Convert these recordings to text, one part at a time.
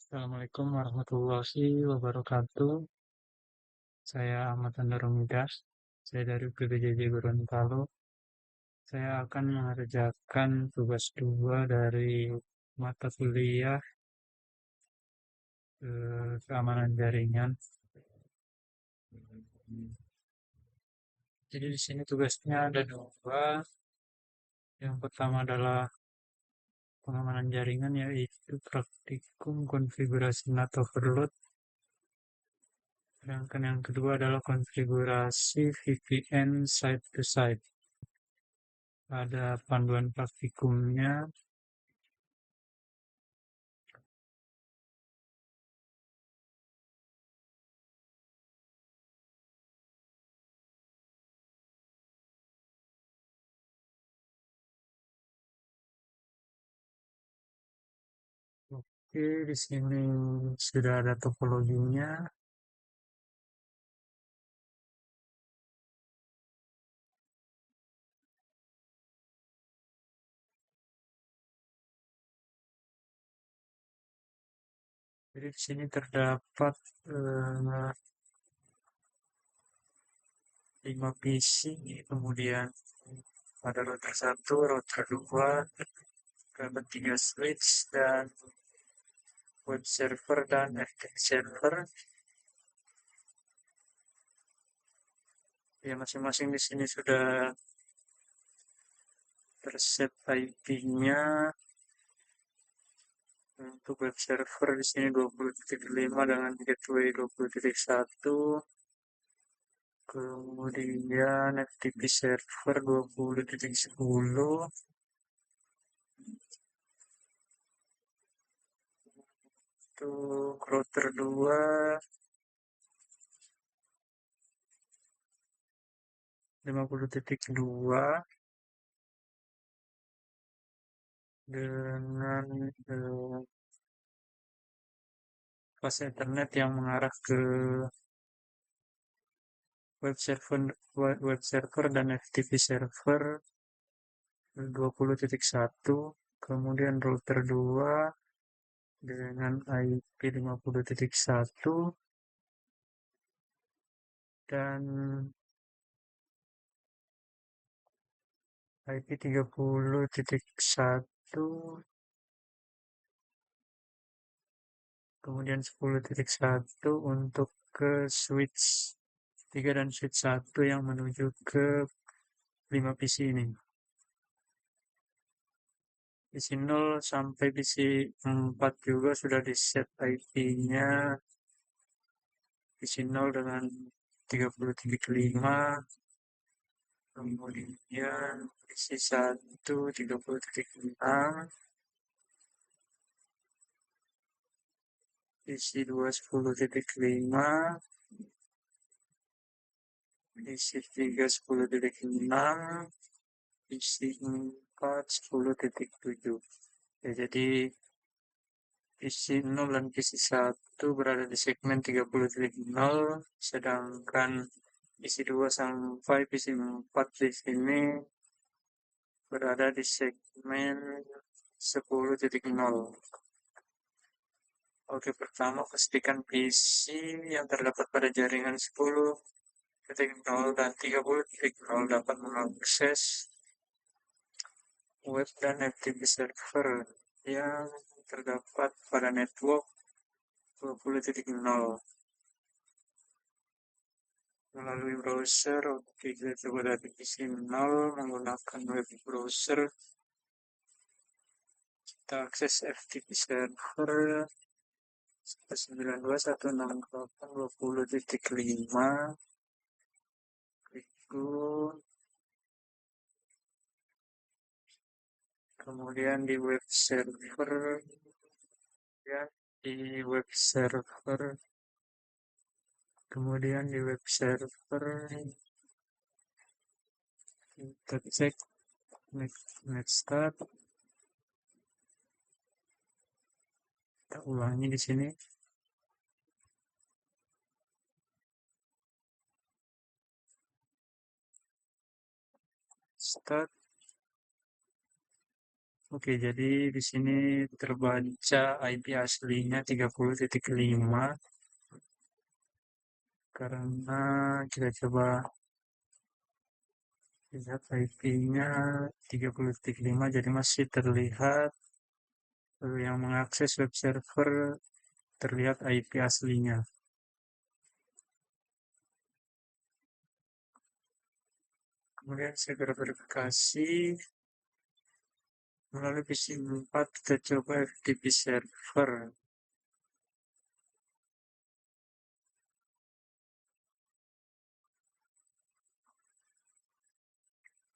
Assalamualaikum warahmatullahi wabarakatuh. Saya Ahmad Tandar Midas. Saya dari PBJJ Gorontalo. Saya akan mengerjakan tugas 2 dari mata kuliah keamanan jaringan. Jadi di sini tugasnya ada dua. Yang pertama adalah pengamanan jaringan, yaitu praktikum konfigurasi NAT overload. Sedangkan yang kedua adalah konfigurasi VPN site to site. Ada panduan praktikumnya. Oke, di sini sudah ada topologinya. Jadi di sini terdapat 5 PC, kemudian ada router 1, router 2, terdapat 3 switch dan web server dan FTP server. Ya, masing-masing di sini sudah terset IP-nya. Untuk web server di sini 20.5 dengan gateway 20.1. Kemudian FTP server 20.10. Untuk router 2 50.2 dengan pas internet yang mengarah ke web server dan FTP server 20.1. Kemudian router 2 dengan IP 50.1 dan IP 30.1, kemudian 10.1 untuk ke switch 3 dan switch 1 yang menuju ke 5 PC ini. PC 0 sampai PC 4 juga sudah di set IP-nya. PC 0 dengan 30.5, kemudian PC 1 30.6, PC 2 10.5, PC 3 10.6, PC 4 10.7. Ya, jadi PC 0 dan PC 1 berada di segmen 30.0, sedangkan PC 2 sampai PC 4 di sini berada di segmen 10.0. Oke, pertama pastikan PC yang terdapat pada jaringan 10.0 dan 30.0 dapat mengakses web dan FTP server yang terdapat pada network 20.0 melalui browser. Oke, kita coba dari PC 0 menggunakan web browser. Kita akses FTP server 92.168.20.5. Klik go. Kemudian di web server, ya, kemudian di web server kita cek next start. Kita ulangi di sini. Start. Oke, jadi di sini terbaca IP aslinya 30.5 karena kita coba lihat IP-nya 30.5 jadi masih terlihat yang mengakses web server terlihat IP aslinya. Kemudian saya verifikasi melalui PC4 kita coba FTP server.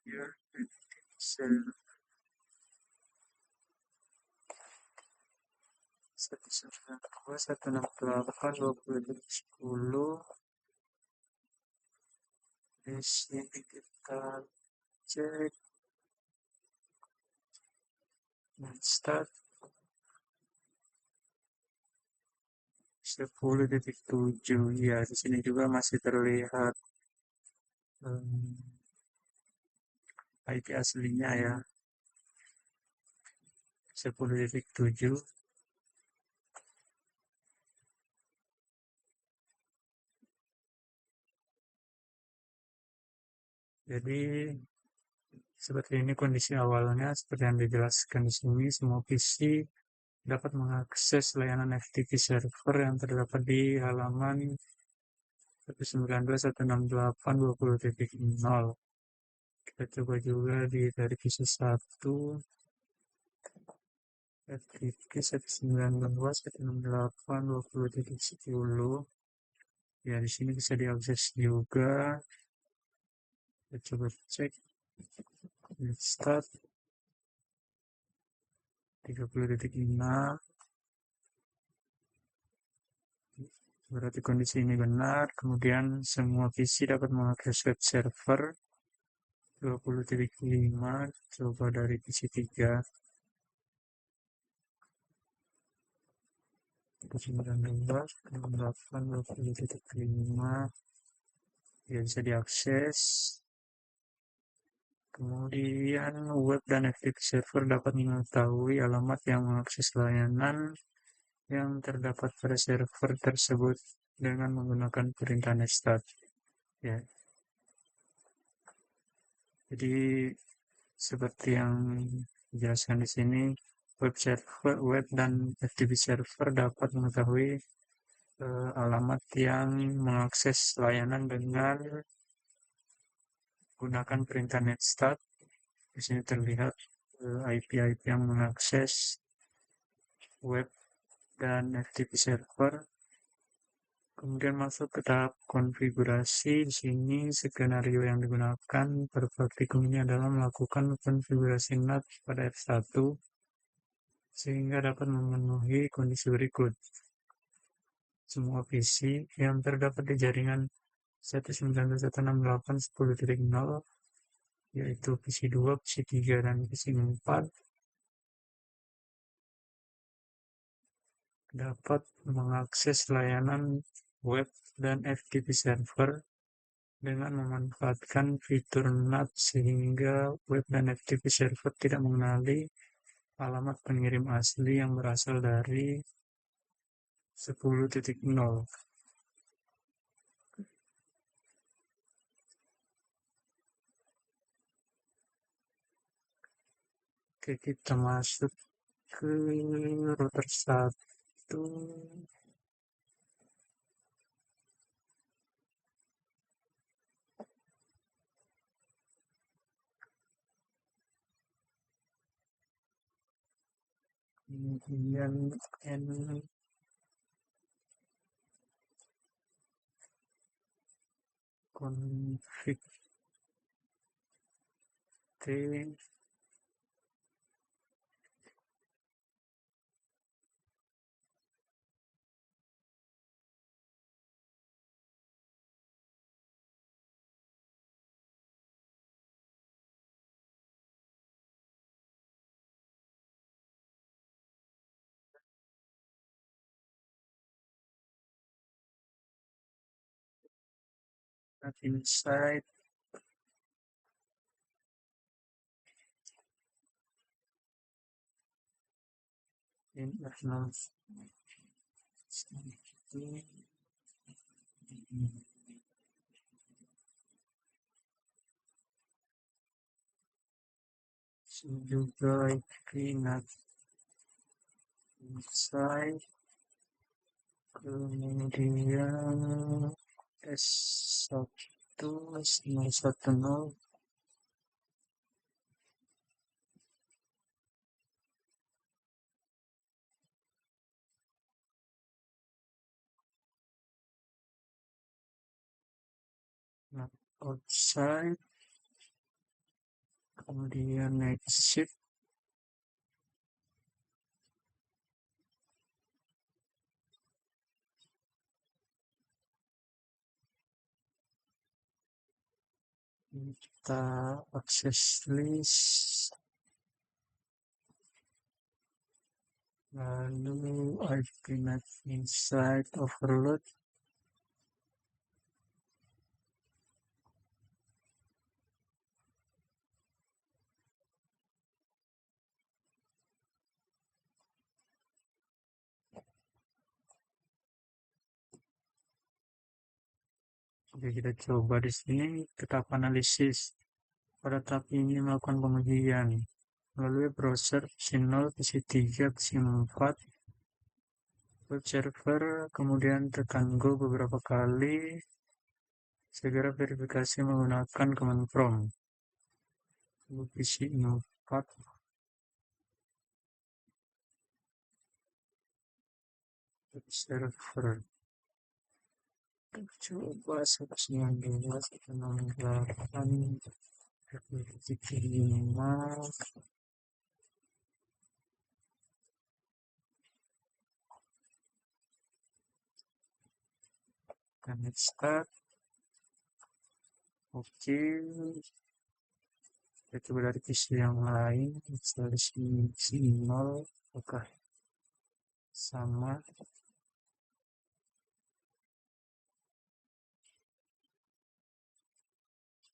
Ya, server 192.168.20.10. Di sini kita cek start 10.7. Ya, di sini juga masih terlihat IP aslinya ya 10.7. Jadi seperti ini kondisi awalnya, seperti yang dijelaskan di sini, semua PC dapat mengakses layanan FTP server yang terdapat di halaman 192.168.20.0. Kita coba juga dari PC 1 FTP 192.168.20.10. Ya, di sini bisa diakses juga. Kita coba cek start 30.6. Berarti kondisi ini benar. Kemudian semua PC dapat mengakses web server 20.5. Coba dari PC 3 19.20.5. Ya, bisa diakses. Kemudian web dan FTP server dapat mengetahui alamat yang mengakses layanan yang terdapat pada server tersebut dengan menggunakan perintah netstat. Ya, jadi seperti yang dijelaskan di sini, web server, web dan FTP server dapat mengetahui alamat yang mengakses layanan dengan gunakan perintah netstat. Di sini terlihat IP-IP yang mengakses web dan FTP server. Kemudian masuk ke tahap konfigurasi. Di sini skenario yang digunakan pada praktikum ini adalah melakukan konfigurasi NAT pada F1 sehingga dapat memenuhi kondisi berikut. Semua PC yang terdapat di jaringan 192.168.10.0 yaitu PC 2, PC 3, dan PC 4 dapat mengakses layanan web dan FTP server dengan memanfaatkan fitur NAT sehingga web dan FTP server tidak mengenali alamat pengirim asli yang berasal dari 10.0. Oke, kita masuk ke router 1. Kemudian N config T. NAT inside. F0 juga ingat inside, kemudian S1 S010 outside, kemudian next shift, kita akses list, lalu IPNet inside overload, oke, kita coba di sini tetap analisis. Pada tahap ini melakukan pengujian melalui browser PC0, PC3, PC4, web server, kemudian tekan go beberapa kali. Segera verifikasi menggunakan command prompt. Lalu PC4, web server. Coba 119, 168, 175. Connect start. Oke. Kita coba dari PC yang lain. Instalasi PC0. Oke. Sama.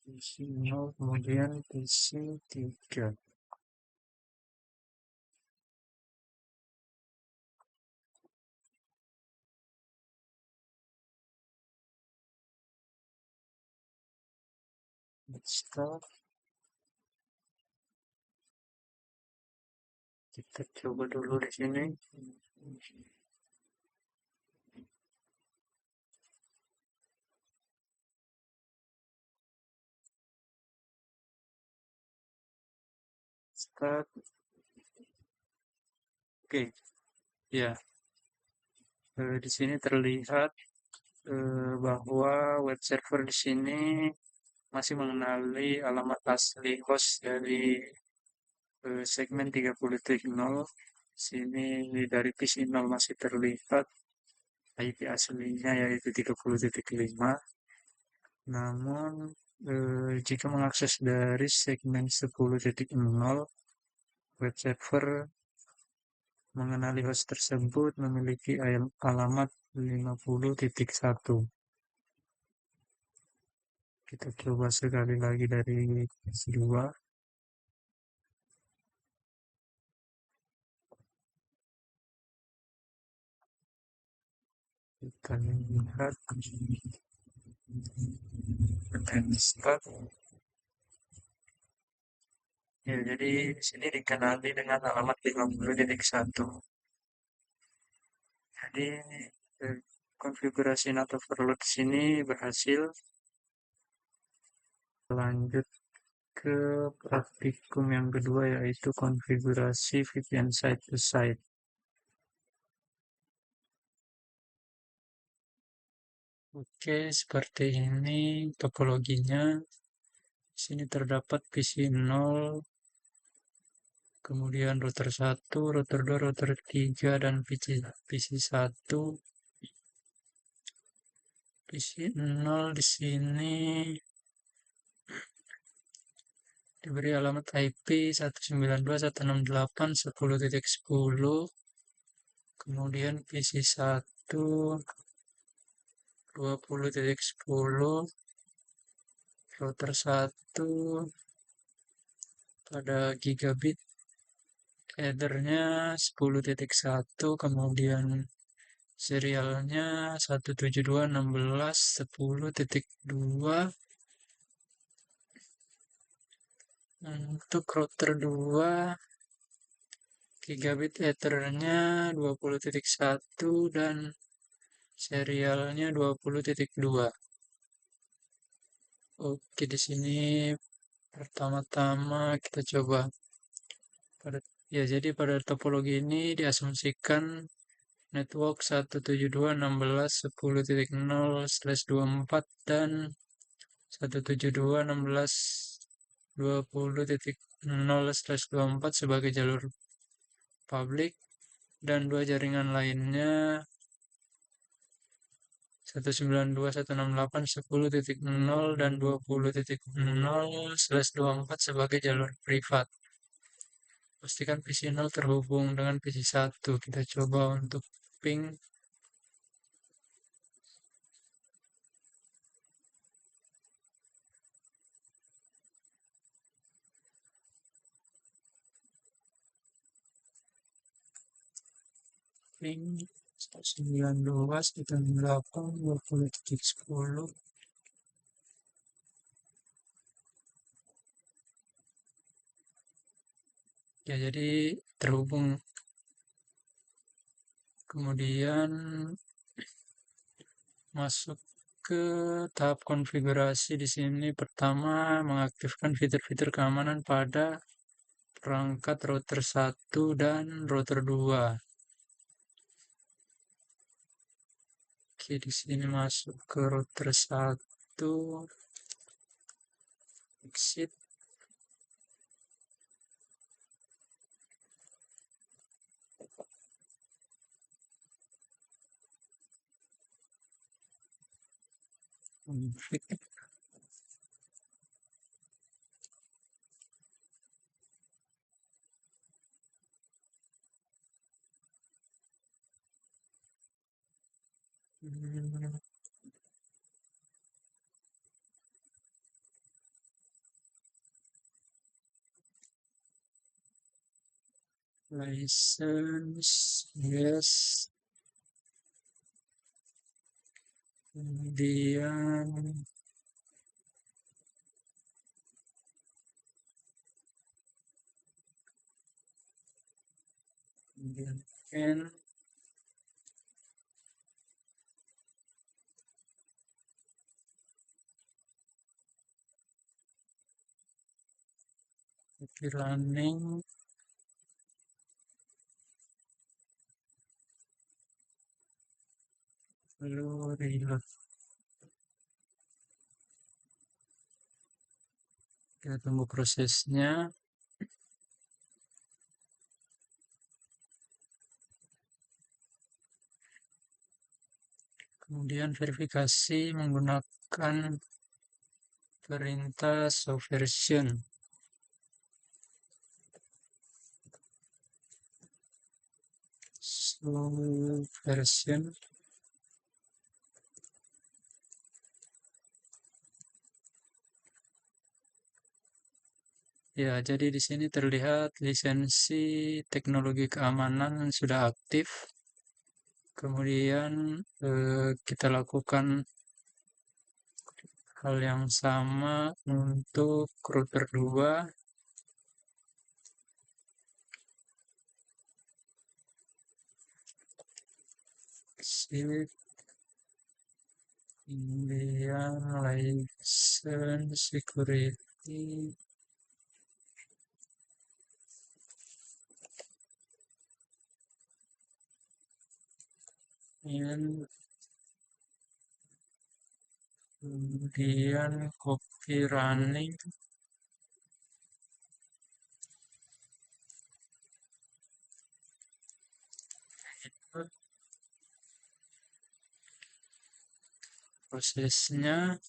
PC0 kemudian PC3. Start. Kita coba dulu di sini. Start. Oke. Ya. Di sini terlihat bahwa web server di sini masih mengenali alamat asli host dari segmen 30.0. Sini dari PC0 masih terlihat IP aslinya yaitu 30.5. Namun jika mengakses dari segmen 10.0, web server mengenali host tersebut memiliki alamat 50.1. Kita coba sekali lagi dari S2. Kita lihat start. Ya, jadi di sini dikenali dengan alamat 50.1. Jadi konfigurasi NAT overload sini berhasil. Lanjut ke praktikum yang kedua yaitu konfigurasi VPN site to site. Oke, seperti ini topologinya. Di sini terdapat PC0, kemudian router 1, router 2, router 3, dan PC1. PC0 di sini diberi alamat IP 192.168.10.10, kemudian PC1 20.10, router 1 pada gigabit headernya 10.1, kemudian serialnya 172.16.10.2. Untuk router 2 gigabit ethernya 20.1 dan serialnya 20.2. Oke, di sini pertama-tama kita coba jadi pada topologi ini diasumsikan network 172.16.10.0/24 dan 172.16.20.0/24 sebagai jalur publik, dan dua jaringan lainnya 192.168.10.0 dan 20.0/24 sebagai jalur privat. Pastikan PC0 terhubung dengan PC1. Kita coba untuk ping. Ping 192.168.20.10. Ya, jadi terhubung. Kemudian masuk ke tahap konfigurasi. Di sini pertama mengaktifkan fitur-fitur keamanan pada perangkat router 1 dan router 2. Oke, di sini masuk ke router 1, exit. Config. License, yes. Kemudian N. Running. Lalu reload. Kita tunggu prosesnya. Kemudian verifikasi menggunakan perintah subversion. Subversion. Ya, jadi di sini terlihat lisensi teknologi keamanan sudah aktif. Kemudian kita lakukan hal yang sama untuk router 2. Kemudian license security. Kemudian copy running. Prosesnya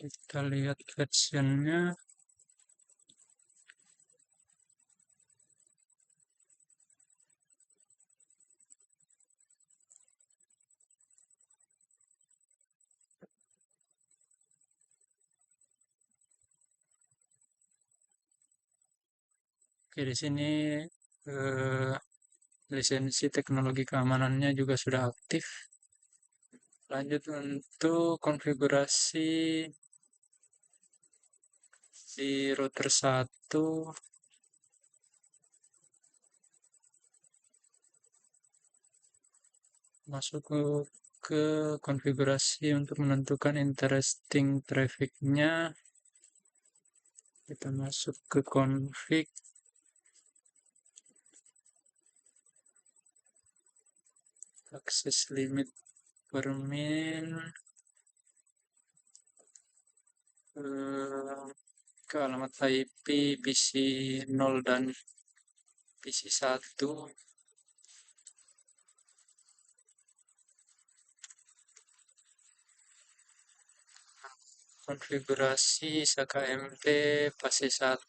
kita lihat versionnya. Oke, di sini eh, lisensi teknologi keamanannya juga sudah aktif. Lanjut untuk konfigurasi di router 1, masuk ke konfigurasi untuk menentukan interesting traffic-nya. Kita masuk ke config, access limit per min, ke alamat IP PC 0 dan PC 1. Konfigurasi SKMP fase 1,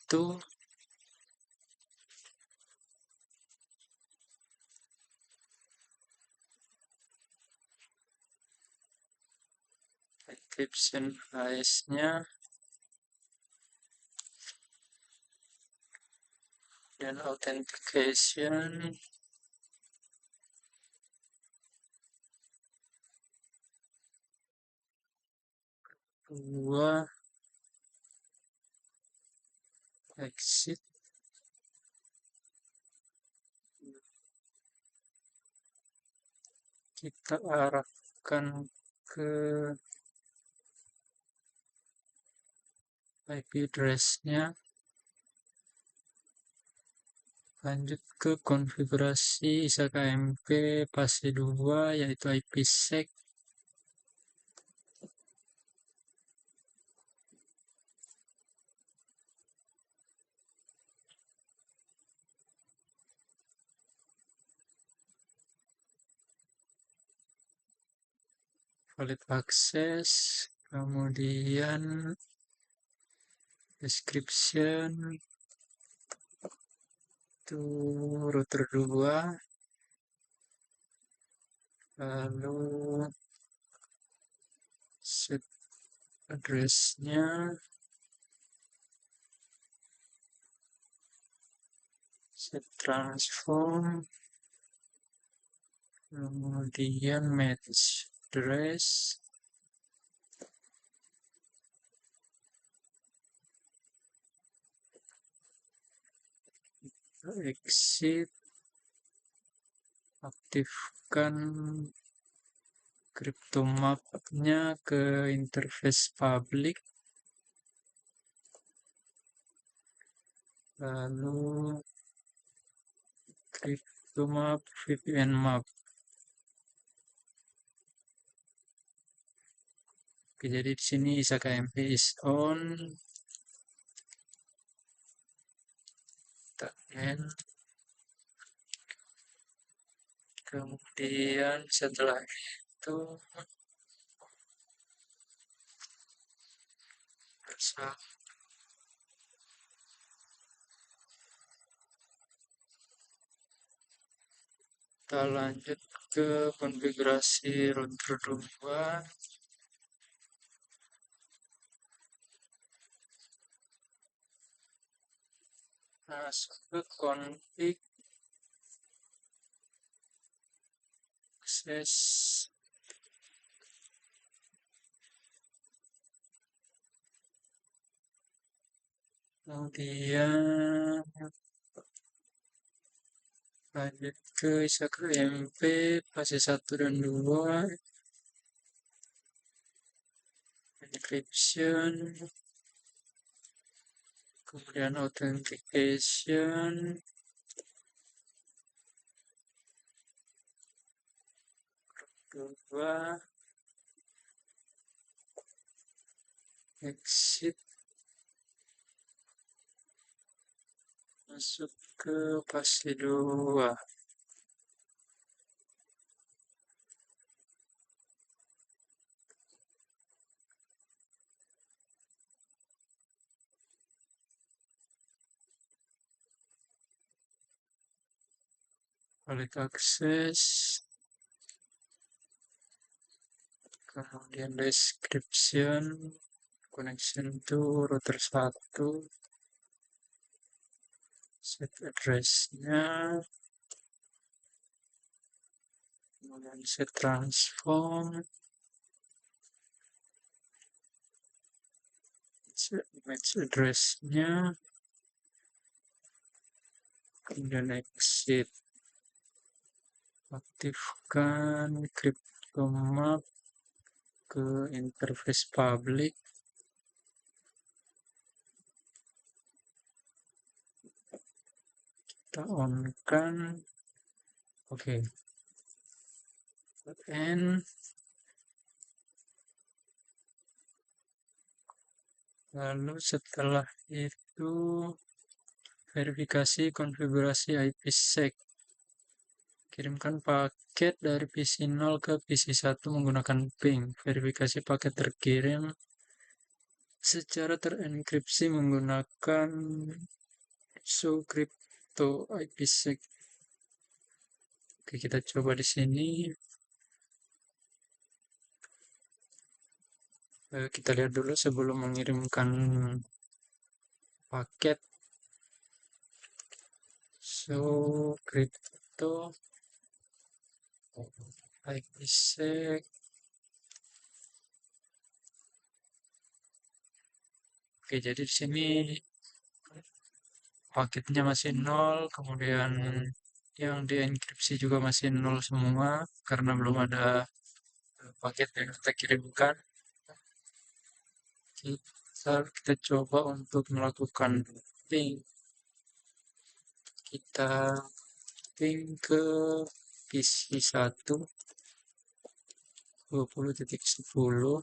encryption AES-nya, dan authentication. Dua, exit. Kita arahkan ke IP address-nya. Lanjut ke konfigurasi SKMP fase 2, yaitu IPsec. Valid access, kemudian description, itu router 2, lalu set address-nya, set transform, kemudian match address, exit, aktifkan cryptomap-nya ke interface public, lalu cryptomap VPN map. Oke, jadi di sini SKMP is on. Kita end. Kemudian setelah itu kita lanjut ke konfigurasi router 2. Masuk ke config, akses, kemudian lanjut ke SKMP fase 1 dan 2, encryption, kemudian authentication, kedua, exit, masuk ke fase 2. Valid access, kemudian description, connection to router 1, set address-nya, kemudian set transform, set image address-nya, kemudian exit, aktifkan CryptoMap ke interface public, kita on-kan, oke, N, lalu setelah itu verifikasi konfigurasi IPsec. Kirimkan paket dari PC0 ke PC1 menggunakan ping. Verifikasi paket terkirim secara terenkripsi menggunakan crypto IPsec. Oke, kita coba di sini. Kita lihat dulu sebelum mengirimkan paket. Crypto IPsec. Oke, jadi di sini paketnya masih nol, kemudian yang dienkripsi juga masih nol semua karena belum ada paket yang kita kirimkan. Kita coba untuk melakukan ping. Kita ping ke PC1 20.10.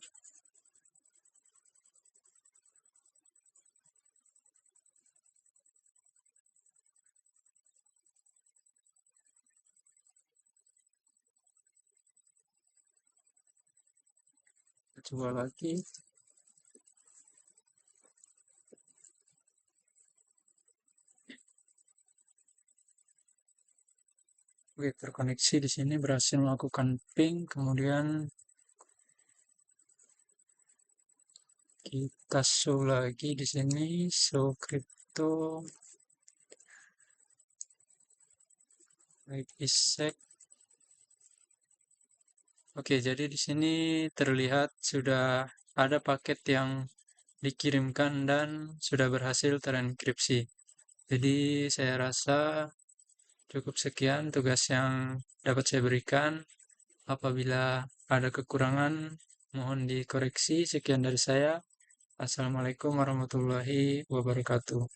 Kita coba lagi. Oke, terkoneksi di sini berhasil melakukan ping, kemudian kita show lagi di sini, show crypto IPsec. Oke, jadi di sini terlihat sudah ada paket yang dikirimkan dan sudah berhasil terenkripsi. Jadi saya rasa cukup sekian tugas yang dapat saya berikan. Apabila ada kekurangan, mohon dikoreksi. Sekian dari saya. Assalamualaikum warahmatullahi wabarakatuh.